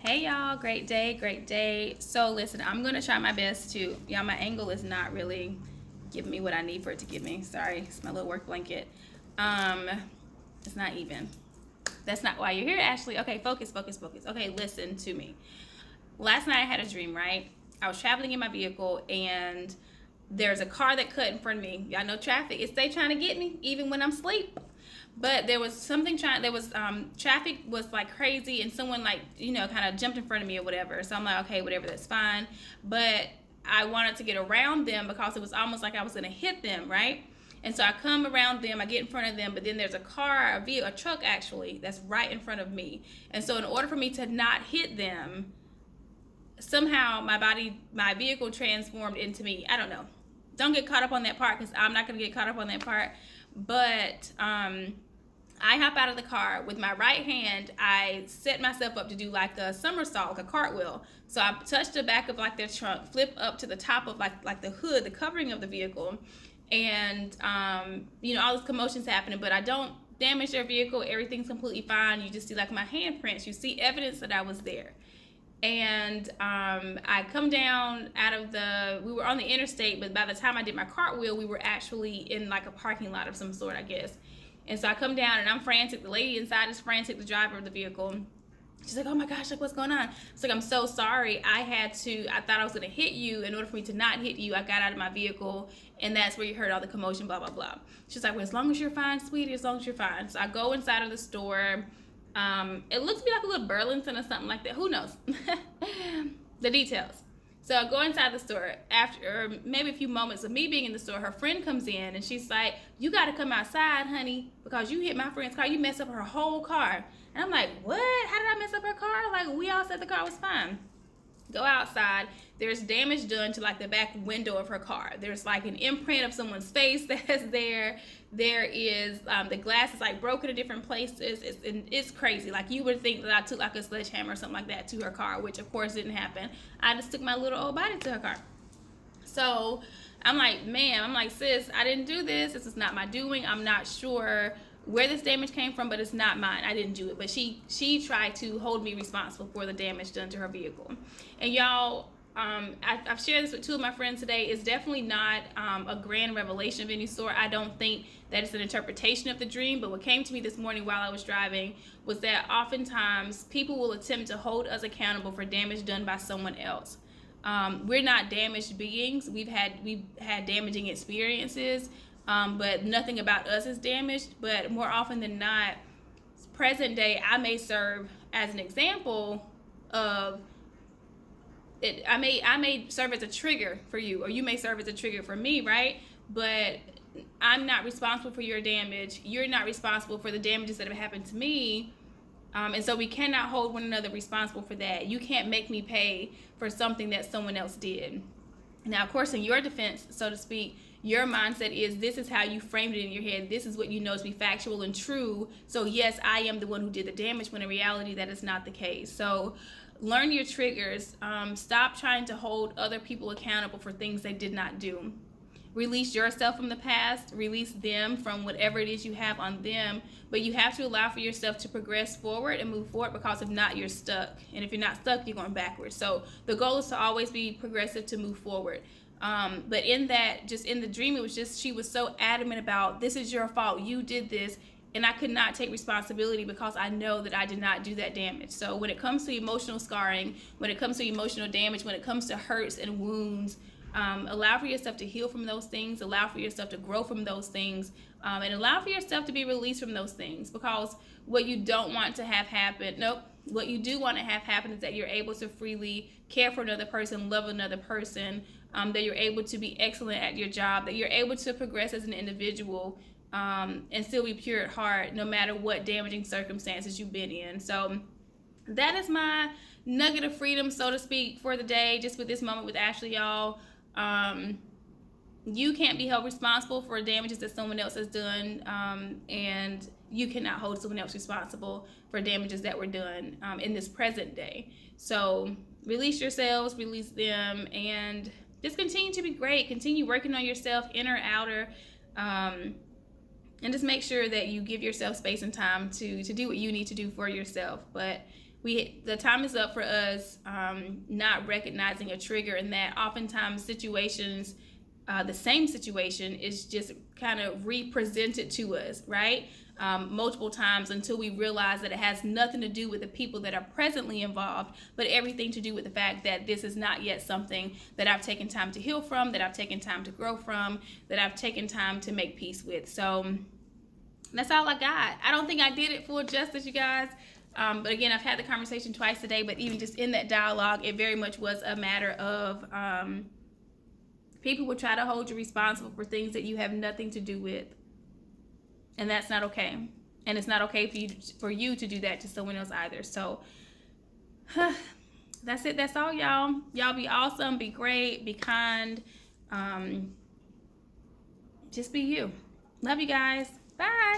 Hey y'all, great day, great day. So listen, I'm gonna try my best to, y'all, my angle is not really giving me what I need for it to give me. Sorry, it's my little work blanket. It's not even. That's not why you're here, Ashley. Okay, focus. Okay, listen to me. Last night I had a dream, right? I was traveling in my vehicle and there's a car that cut in front of me. Y'all know traffic, it's they trying to get me even when I'm asleep. But there was something traffic was like crazy and someone like, kind of jumped in front of me or whatever. So I'm like, okay, whatever, that's fine. But I wanted to get around them because it was almost like I was gonna hit them, right? And so I come around them, I get in front of them, but then there's a car, a truck actually, that's right in front of me. And so in order for me to not hit them, somehow my vehicle transformed into me. I don't know. Don't get caught up on that part because I'm not going to get caught up on that part. But I hop out of the car with my right hand. I set myself up to do like a somersault, like a cartwheel. So I touch the back of like their trunk, flip up to the top of like the hood, the covering of the vehicle. And, all this commotion's happening, but I don't damage their vehicle. Everything's completely fine. You just see like my handprints. You see evidence that I was there. And I come down we were on the interstate, but by the time I did my cartwheel, we were actually in like a parking lot of some sort, I guess. And so I come down and I'm frantic. The lady inside is frantic, the driver of the vehicle. She's like, oh my gosh, like what's going on? It's like, I'm so sorry. I thought I was gonna hit you. In order for me to not hit you, I got out of my vehicle and that's where you heard all the commotion, blah, blah, blah. She's like, well, as long as you're fine, sweetie, as long as you're fine. So I go inside of the store. It looks to be like a little Burlington or something like that. Who knows? The details. So I go inside the store. After maybe a few moments of me being in the store, her friend comes in and she's like, you got to come outside, honey, because you hit my friend's car. You messed up her whole car. And I'm like, what? How did I mess up her car? Like, we all said the car was fine. Go outside. There's damage done to like the back window of her car. There's like an imprint of someone's face that's there. There is the glass is like broken in different places. It's crazy. Like you would think that I took like a sledgehammer or something like that to her car, which of course didn't happen. I just took my little old body to her car. So I'm like, ma'am, I'm like, sis, I didn't do this. This is not my doing. I'm not sure where this damage came from, but it's not mine. I didn't do it. But she tried to hold me responsible for the damage done to her vehicle. And y'all, I've shared this with two of my friends today. It's definitely not a grand revelation of any sort. I don't think that it's an interpretation of the dream, but what came to me this morning while I was driving was that oftentimes people will attempt to hold us accountable for damage done by someone else. We're not damaged beings. We've had damaging experiences, but nothing about us is damaged. But more often than not, present day, I may serve as an example of it. I may serve as a trigger for you, or you may serve as a trigger for me, right? But I'm not responsible for your damage. You're not responsible for the damages that have happened to me. And so we cannot hold one another responsible for that. You can't make me pay for something that someone else did. Now, of course, in your defense, so to speak, your mindset is this is how you framed it in your head. This is what you know to be factual and true. So yes, I am the one who did the damage, when in reality that is not the case. So learn your triggers. Stop trying to hold other people accountable for things they did not do. Release yourself from the past. Release them from whatever it is you have on them. But you have to allow for yourself to progress forward and move forward, because if not, you're stuck. And if you're not stuck, you're going backwards. So the goal is to always be progressive, to move forward. But in the dream, it was just, she was so adamant about, this is your fault. You did this. And I could not take responsibility because I know that I did not do that damage. So when it comes to emotional scarring, when it comes to emotional damage, when it comes to hurts and wounds, allow for yourself to heal from those things, allow for yourself to grow from those things, and allow for yourself to be released from those things. Because what you don't want to have happen, what you do want to have happen is that you're able to freely care for another person, love another person, that you're able to be excellent at your job, that you're able to progress as an individual, and still be pure at heart, no matter what damaging circumstances you've been in. So that is my nugget of freedom, so to speak, for the day, just with this moment with Ashley, y'all. You can't be held responsible for damages that someone else has done, and you cannot hold someone else responsible for damages that were done in this present day. So release yourselves, release them, and just continue to be great. Continue working on yourself, inner, outer, and just make sure that you give yourself space and time to do what you need to do for yourself. But the time is up for us not recognizing a trigger, and that oftentimes situations, the same situation is just kind of represented to us, right? Multiple times until we realize that it has nothing to do with the people that are presently involved, but everything to do with the fact that this is not yet something that I've taken time to heal from, that I've taken time to grow from, that I've taken time to make peace with. So that's all I got. I don't think I did it full justice, you guys. But again, I've had the conversation twice today, but even just in that dialogue, it very much was a matter of people will try to hold you responsible for things that you have nothing to do with. And that's not okay. And it's not okay for you to do that to someone else either. So that's it. That's all, y'all. Y'all be awesome. Be great. Be kind. Just be you. Love you guys. Bye.